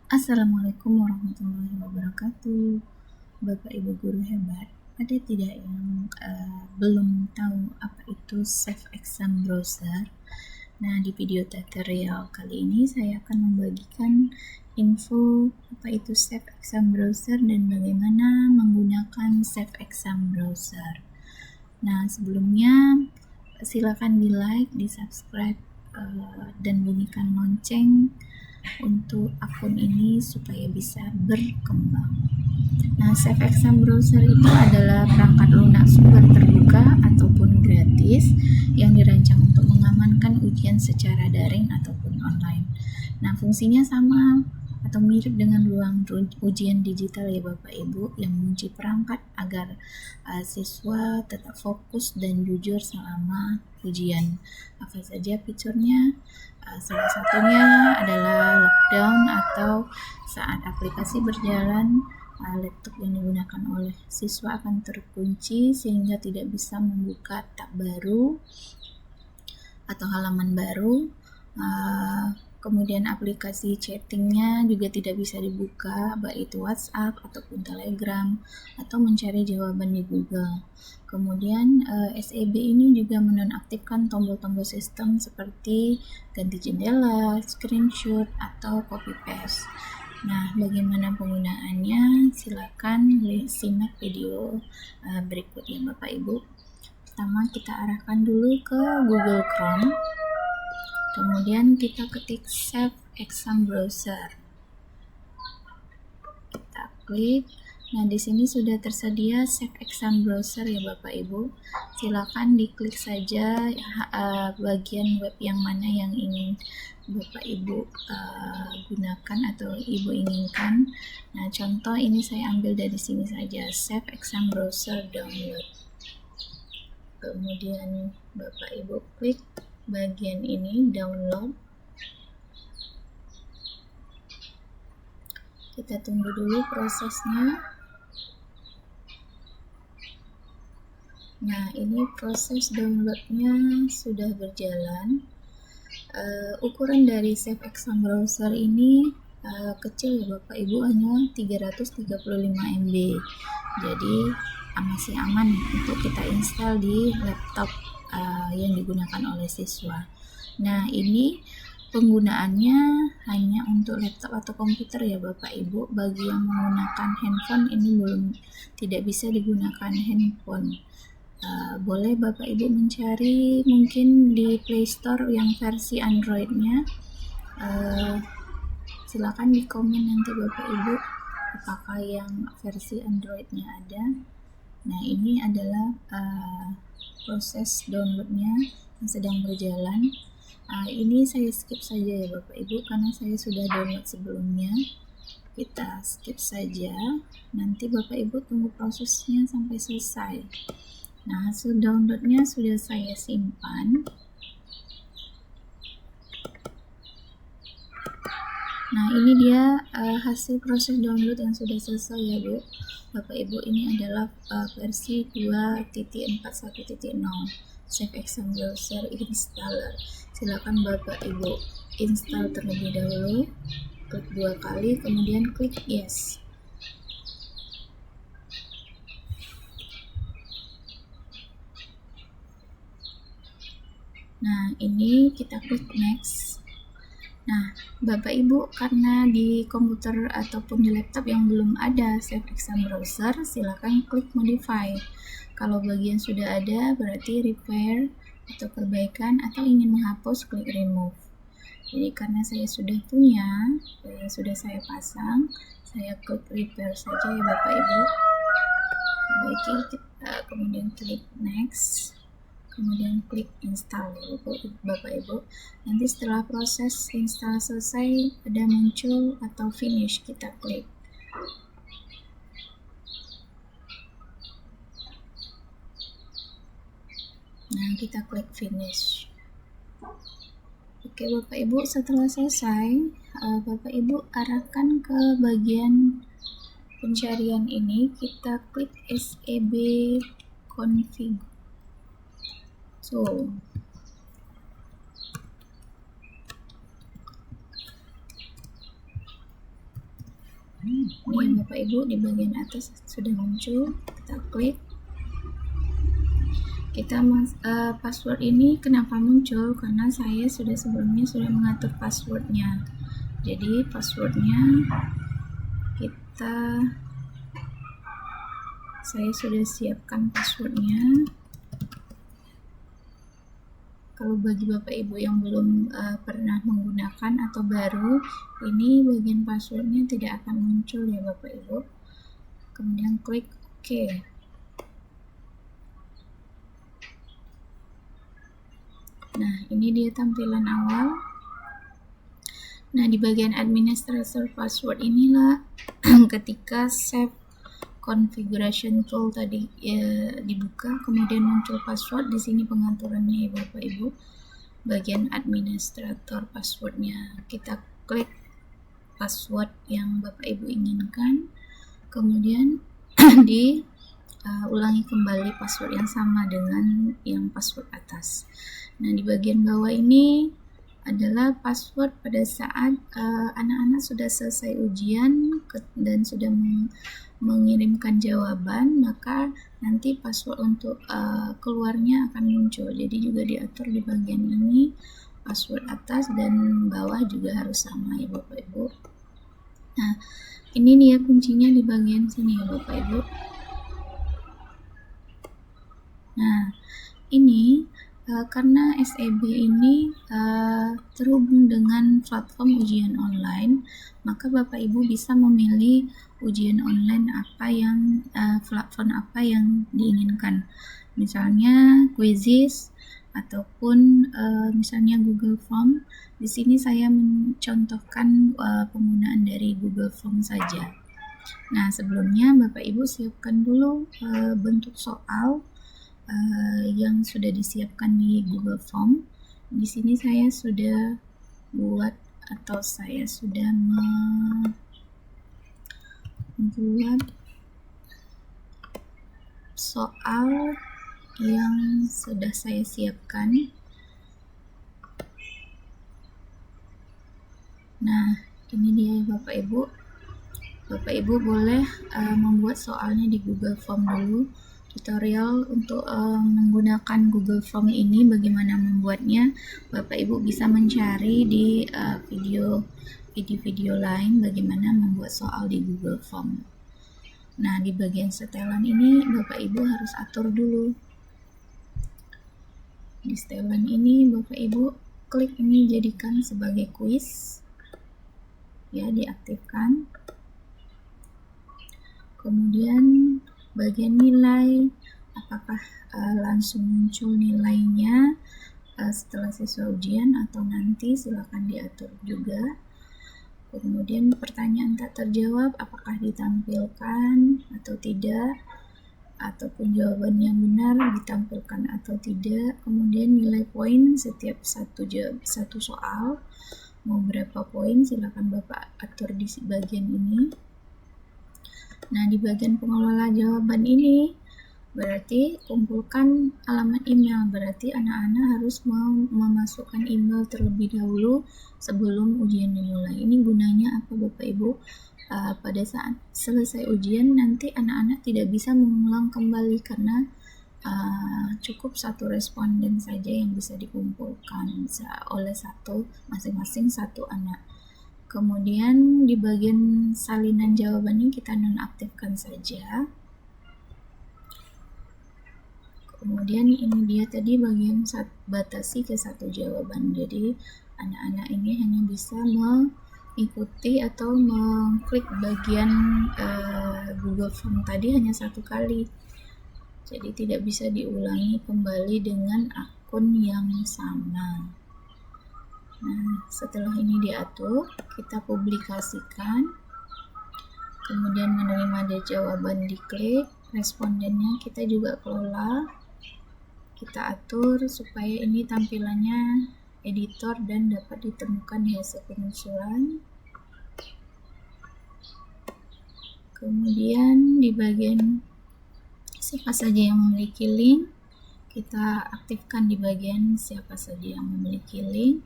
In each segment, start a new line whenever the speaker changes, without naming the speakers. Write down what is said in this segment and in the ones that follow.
Assalamualaikum warahmatullahi wabarakatuh. Bapak Ibu guru hebat, ada tidak yang belum tahu apa itu Safe Exam Browser? Nah, di video tutorial kali ini saya akan membagikan info apa itu Safe Exam Browser dan bagaimana menggunakan Safe Exam Browser. Nah, sebelumnya silakan di like, di subscribe, dan bunyikan lonceng untuk akun ini supaya bisa berkembang. Nah, Safe Exam Browser itu adalah perangkat lunak sumber terbuka ataupun gratis yang dirancang untuk mengamankan ujian secara daring ataupun online. Nah, fungsinya sama atau mirip dengan ruang ujian digital ya Bapak Ibu, yang mengunci perangkat agar siswa tetap fokus dan jujur selama ujian. Apa saja fiturnya? Salah satunya adalah lockdown atau saat aplikasi berjalan, laptop yang digunakan oleh siswa akan terkunci sehingga tidak bisa membuka tab baru atau halaman baru. Kemudian aplikasi chattingnya juga tidak bisa dibuka, baik itu WhatsApp ataupun Telegram, atau mencari jawaban di Google. Kemudian SEB ini juga menonaktifkan tombol-tombol sistem seperti ganti jendela, screenshot, atau copy paste. Nah, bagaimana penggunaannya? Silakan simak video berikut ya Bapak Ibu. Pertama, kita arahkan dulu ke Google Chrome. Kemudian kita ketik Safe Exam Browser. Kita klik. Nah, di sini sudah tersedia Safe Exam Browser ya Bapak Ibu. Silakan diklik saja bagian web yang mana yang ingin Bapak Ibu gunakan atau Ibu inginkan. Nah, contoh ini saya ambil dari sini saja, Safe Exam Browser download. Kemudian Bapak Ibu klik bagian ini, download. Kita tunggu dulu prosesnya. Nah, ini proses downloadnya sudah berjalan. Ukuran dari Safe Exam Browser ini kecil ya Bapak Ibu, hanya 335 MB. Jadi masih aman untuk kita install di laptop yang digunakan oleh siswa. Nah, ini penggunaannya hanya untuk laptop atau komputer ya Bapak Ibu. Bagi yang menggunakan handphone ini tidak bisa digunakan handphone. Boleh Bapak Ibu mencari mungkin di Play Store yang versi Android-nya. Silakan di komen nanti Bapak Ibu apakah yang versi Android-nya ada. Nah, ini adalah proses downloadnya yang sedang berjalan. Ini saya skip saja ya Bapak Ibu karena saya sudah download sebelumnya. Kita skip saja. Nanti Bapak Ibu tunggu prosesnya sampai selesai. Nah, hasil downloadnya sudah saya simpan. Nah, ini dia hasil proses download yang sudah selesai ya Bu. Bapak Ibu, ini adalah versi 2.41.0 Safe Exam Browser Installer. Silakan Bapak Ibu install terlebih dahulu, klik 2 kali, kemudian klik yes. Nah, ini kita klik next. Nah, Bapak Ibu, karena di komputer ataupun di laptop yang belum ada Safe Exam Browser, silakan klik modify. Kalau bagian sudah ada, berarti repair atau perbaikan, atau ingin menghapus, klik remove. Jadi karena saya sudah punya, sudah saya pasang, saya klik repair saja ya Bapak Ibu. Perbaiki, kemudian klik next. Kemudian klik install Bapak Ibu. Nanti setelah proses install selesai, ada muncul atau finish, kita klik. Nah, kita klik finish. Oke Bapak Ibu, setelah selesai, Bapak Ibu arahkan ke bagian pencarian ini, kita klik SEB config. Ini Bapak Ibu di bagian atas sudah muncul, kita klik. Password ini kenapa muncul? Karena saya sebelumnya sudah mengatur passwordnya. Jadi passwordnya saya sudah siapkan passwordnya. Kalau bagi Bapak Ibu yang belum pernah menggunakan atau baru, ini bagian passwordnya tidak akan muncul ya Bapak Ibu. Kemudian klik OK. Nah, ini dia tampilan awal. Nah, di bagian administrator password inilah ketika save configuration tool tadi dibuka, kemudian muncul password. Di sini pengaturannya ya Bapak Ibu. Bagian administrator passwordnya, kita klik password yang Bapak Ibu inginkan, kemudian ulangi kembali password yang sama dengan yang password atas. Nah, di bagian bawah ini adalah password pada saat anak-anak sudah selesai ujian dan sudah mengirimkan jawaban, maka nanti password untuk keluarnya akan muncul. Jadi juga diatur di bagian ini, password atas dan bawah juga harus sama ya Bapak Ibu. Nah, ini dia kuncinya di bagian sini ya Bapak Ibu. Nah, ini karena SEB ini terhubung dengan platform ujian online, maka Bapak Ibu bisa memilih ujian online platform apa yang diinginkan. Misalnya Quizzes ataupun misalnya Google Form. Di sini saya mencontohkan penggunaan dari Google Form saja. Nah, sebelumnya Bapak Ibu siapkan dulu bentuk soal yang sudah disiapkan di Google Form. Di sini saya sudah buat atau saya sudah membuat soal yang sudah saya siapkan. Nah, ini dia Bapak Ibu. Bapak Ibu boleh membuat soalnya di Google Form dulu. Tutorial untuk menggunakan Google Form ini bagaimana membuatnya, Bapak Ibu bisa mencari di video-video lain bagaimana membuat soal di Google Form. Nah, di bagian setelan ini Bapak Ibu harus atur dulu. Di setelan ini Bapak Ibu klik ini jadikan sebagai kuis. Ya, diaktifkan. Kemudian bagian nilai, apakah langsung muncul nilainya setelah siswa ujian atau nanti, silakan diatur juga. Kemudian pertanyaan tak terjawab, apakah ditampilkan atau tidak, ataupun jawaban yang benar ditampilkan atau tidak. Kemudian nilai poin setiap satu soal, mau berapa poin, silakan Bapak atur di bagian ini. Nah, di bagian pengelola jawaban ini berarti kumpulkan alamat email, berarti anak-anak harus memasukkan email terlebih dahulu sebelum ujian dimulai. Ini gunanya apa Bapak Ibu? Pada saat selesai ujian nanti anak-anak tidak bisa mengulang kembali karena cukup satu responden saja yang bisa dikumpulkan oleh masing-masing satu anak. Kemudian di bagian salinan jawabannya kita nonaktifkan saja. Kemudian ini dia tadi bagian batasi ke satu jawaban. Jadi anak-anak ini hanya bisa mengikuti atau mengklik bagian Google Form tadi hanya satu kali. Jadi tidak bisa diulangi kembali dengan akun yang sama. Nah, setelah ini diatur, kita publikasikan, kemudian menerima jawaban diklik, respondennya kita juga kelola, kita atur supaya ini tampilannya editor dan dapat ditemukan di hasil penelusuran. Kemudian di bagian siapa saja yang memiliki link, kita aktifkan di bagian siapa saja yang memiliki link.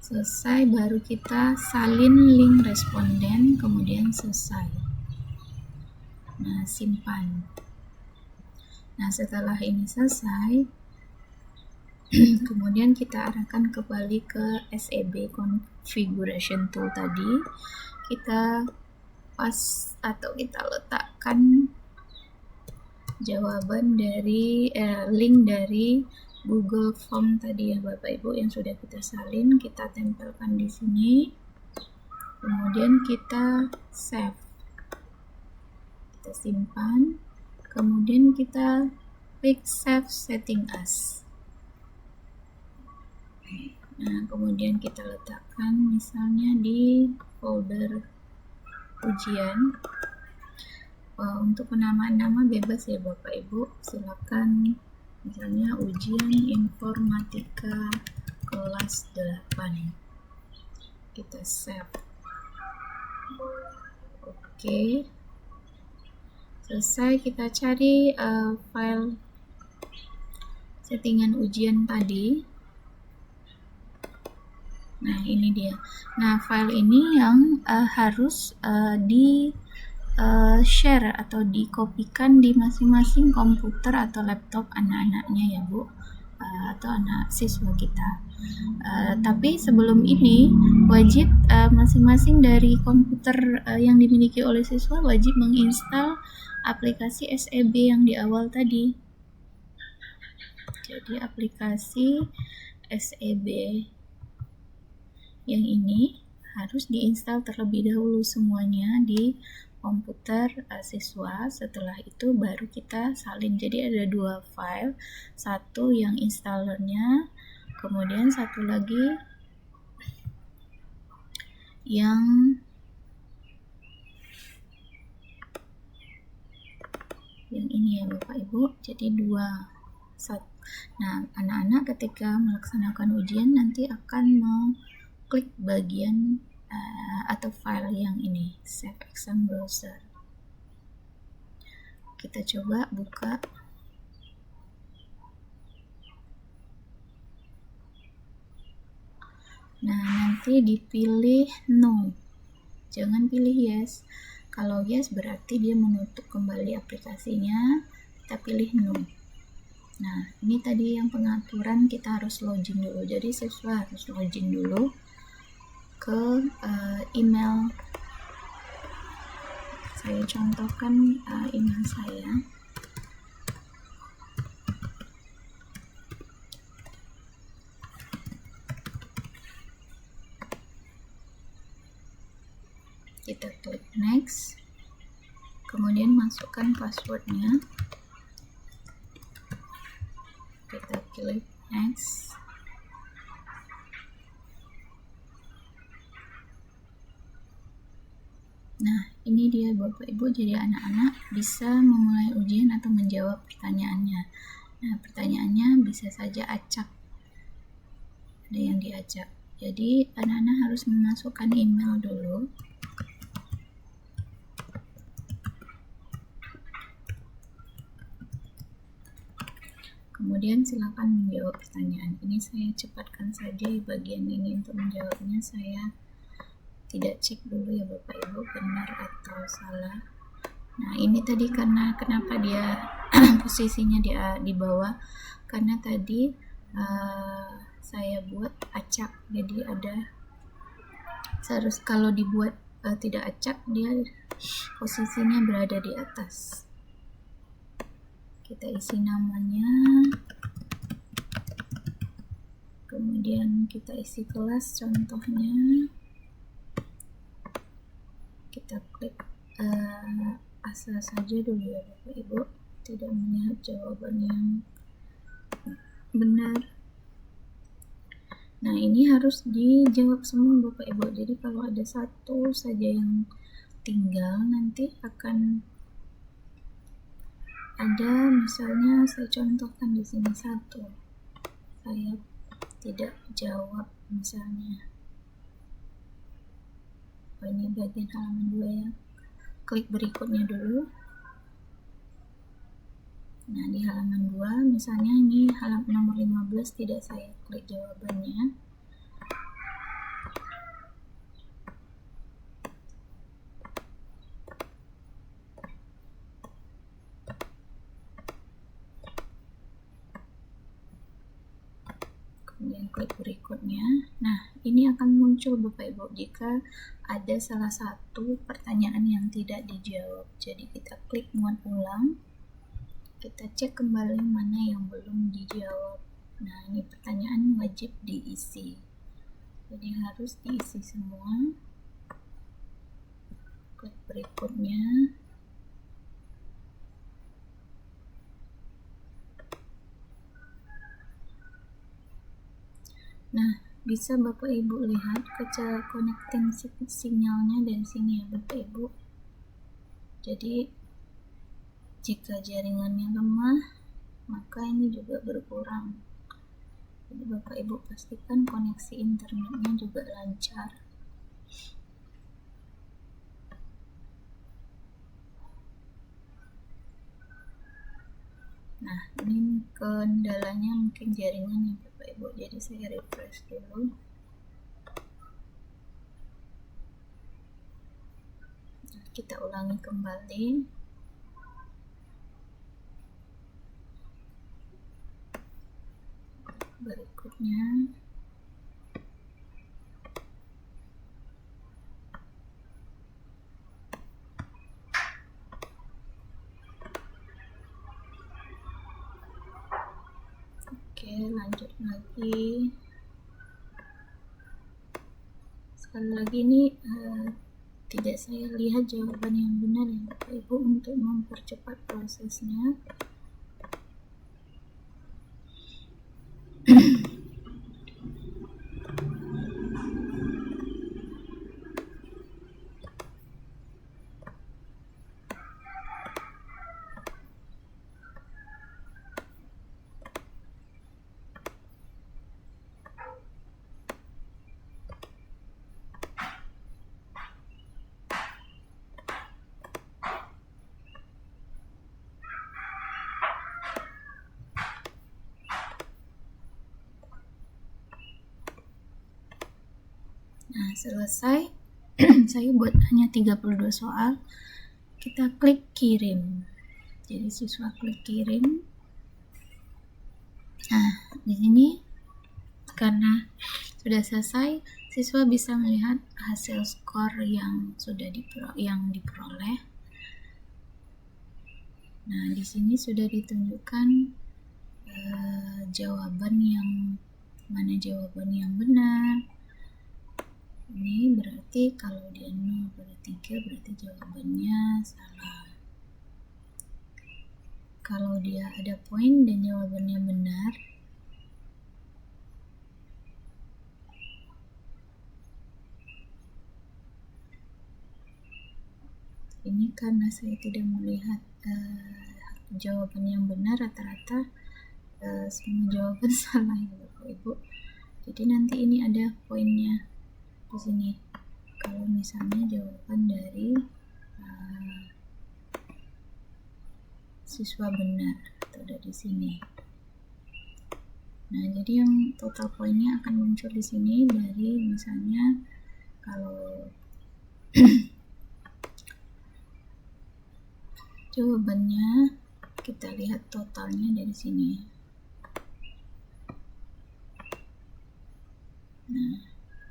Selesai, baru kita salin link responden, kemudian selesai. Nah, simpan. Nah, setelah ini selesai, kemudian kita arahkan kembali ke SEB configuration tool tadi. Kita pas atau kita letakkan jawaban dari link dari Google Form tadi ya Bapak Ibu yang sudah kita salin, kita tempelkan di sini. Kemudian kita save. Kita simpan. Kemudian kita klik save setting as. Nah, kemudian kita letakkan misalnya di folder ujian. Untuk penamaan nama bebas ya Bapak Ibu, silakan misalnya ujian informatika kelas 8. Kita save. Oke. Selesai, kita cari file settingan ujian tadi. Nah, ini dia. Nah, file ini yang harus di share atau dikopikan di masing-masing komputer atau laptop anak-anaknya ya Bu, atau anak siswa kita. Tapi sebelum ini wajib masing-masing dari komputer yang dimiliki oleh siswa wajib menginstal aplikasi SEB yang di awal tadi. Jadi aplikasi SEB yang ini harus diinstal terlebih dahulu semuanya di komputer siswa. Setelah itu baru kita salin. Jadi ada 2 file, satu yang installernya, kemudian satu lagi yang ini ya Bapak Ibu. Jadi 2. Nah, anak-anak ketika melaksanakan ujian nanti akan klik bagian atau file yang ini, Save Exam Browser. Kita coba buka. Nah, nanti dipilih no. Jangan pilih yes. Kalau yes berarti dia menutup kembali aplikasinya. Kita pilih no. Nah, ini tadi yang pengaturan kita harus login dulu. Jadi siswa harus login dulu ke email. Saya contohkan email saya. Kita klik next. Kemudian masukkan passwordnya. Kita klik next. Nah, ini dia Bapak Ibu, jadi anak-anak bisa memulai ujian atau menjawab pertanyaannya. Nah, pertanyaannya bisa saja acak. Ada yang diacak. Jadi, anak-anak harus memasukkan email dulu. Kemudian silakan menjawab pertanyaan. Ini saya cepatkan saja di bagian ini untuk menjawabnya. Saya tidak cek dulu ya Bapak Ibu benar atau salah. Nah, ini tadi karena kenapa dia posisinya di bawah, karena tadi saya buat acak, jadi ada kalau dibuat tidak acak dia posisinya berada di atas. Kita isi namanya, kemudian kita isi kelas contohnya, kita klik asal saja dulu ya Bapak Ibu, tidak melihat jawaban yang benar. Nah, ini harus dijawab semua Bapak Ibu. Jadi kalau ada satu saja yang tinggal, nanti akan ada, misalnya saya contohkan di sini satu, saya tidak jawab misalnya. Ini bagian halaman 2 ya. Klik berikutnya dulu. Nah, di halaman 2 misalnya ini halaman nomor 15 tidak saya klik jawabannya. klik berikutnya. Nah, ini akan muncul Bapak Ibu jika ada salah satu pertanyaan yang tidak dijawab. Jadi kita klik muat ulang, kita cek kembali mana yang belum dijawab. Nah, ini pertanyaan wajib diisi, jadi harus diisi semua. Klik berikutnya. Nah, bisa Bapak Ibu lihat cara connecting sinyalnya dari sini ya Bapak Ibu. Jadi jika jaringannya lemah, maka ini juga berkurang. Jadi Bapak Ibu pastikan koneksi internetnya juga lancar. Nah, ini kendalanya mungkin jaringannya Bapak Ibu. Jadi saya refresh dulu. Nah, kita ulangi kembali. Berikutnya. Oke, lanjut lagi. Sekali lagi ini tidak saya lihat jawaban yang benar ya Bapak Ibu untuk mempercepat prosesnya. Nah, selesai. Saya buat hanya 32 soal. Kita klik kirim. Jadi siswa klik kirim. Nah, di sini karena sudah selesai, siswa bisa melihat hasil skor yang sudah diperoleh. Nah, di sini sudah ditunjukkan jawaban yang mana jawaban yang benar. Ini berarti kalau dia 0/3 berarti jawabannya salah. Kalau dia ada poin dan jawabannya benar, ini karena saya tidak melihat jawaban yang benar, rata-rata semua jawaban salah ya Bapak Ibu. Jadi nanti ini ada poinnya di sini. Kalau misalnya jawaban dari siswa benar atau ada di sini. Nah, jadi yang total poinnya akan muncul di sini dari misalnya kalau jawabannya kita lihat totalnya dari sini. Nah,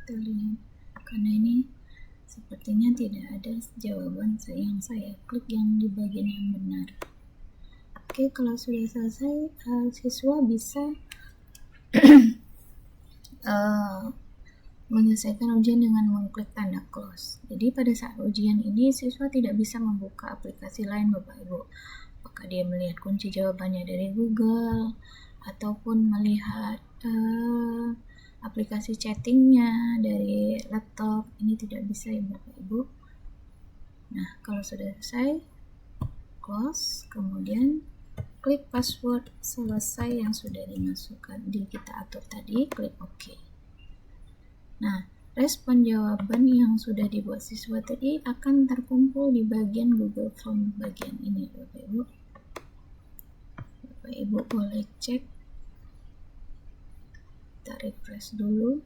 kita lihat karena ini sepertinya tidak ada jawaban yang saya klik yang di bagian yang benar. Oke, kalau sudah selesai, siswa bisa menyelesaikan ujian dengan mengklik tanda close. Jadi pada saat ujian ini siswa tidak bisa membuka aplikasi lain Bapak Ibu. Apakah dia melihat kunci jawabannya dari Google ataupun melihat aplikasi chattingnya dari laptop, ini tidak bisa ya Bapak Ibu. Nah, kalau sudah selesai, close, kemudian klik password selesai yang sudah dimasukkan kita atur tadi, klik OK. Nah, respon jawaban yang sudah dibuat siswa tadi akan terkumpul di bagian Google Form bagian ini Bapak Ibu. Bapak Ibu boleh cek. Kita refresh dulu.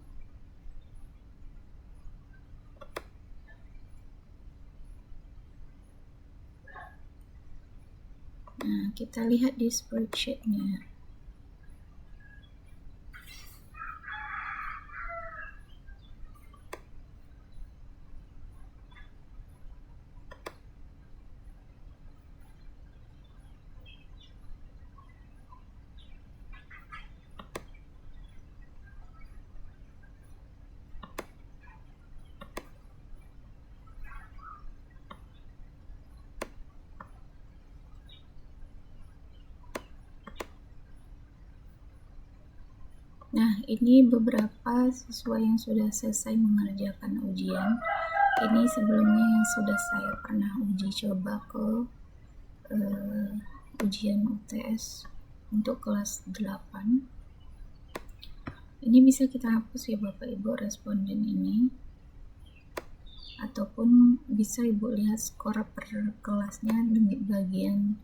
Nah, kita lihat di spreadsheet-nya. Nah, ini beberapa siswa yang sudah selesai mengerjakan ujian. Ini sebelumnya yang sudah saya pernah uji coba ke ujian UTS untuk kelas 8. Ini bisa kita hapus ya Bapak Ibu responden ini, ataupun bisa Ibu lihat skor per kelasnya di bagian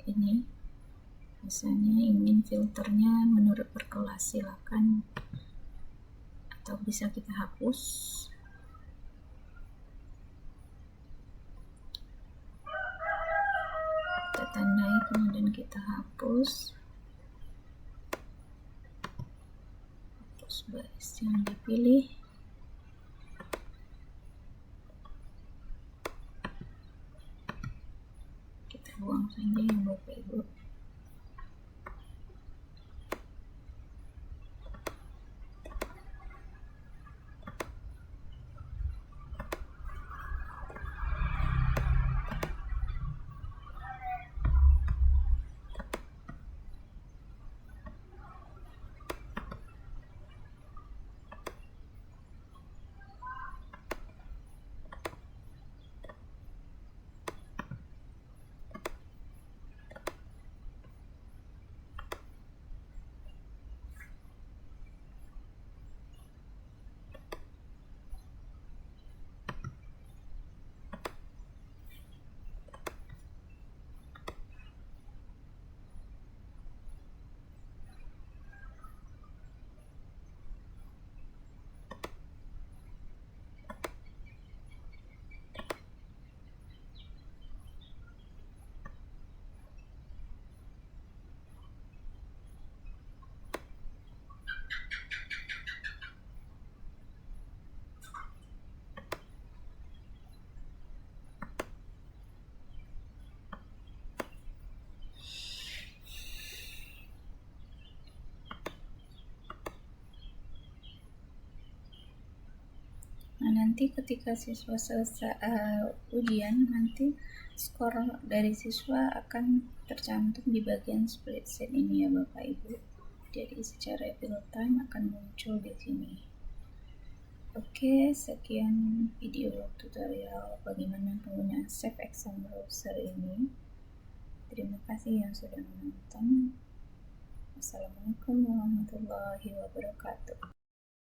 ini. Misalnya ingin filternya menurut per kelas, silakan, atau bisa kita hapus. Kita tandai kemudian kita hapus baris yang dipilih. Kita buang saja ya Bapak Ibu. Nah, nanti ketika siswa selesai ujian, nanti skor dari siswa akan tercantum di bagian spreadsheet ini ya Bapak Ibu. Jadi secara real time akan muncul di sini. Oke, sekian video tutorial bagaimana penggunaan Safe Exam Browser ini. Terima kasih yang sudah menonton. Wassalamualaikum warahmatullahi wabarakatuh.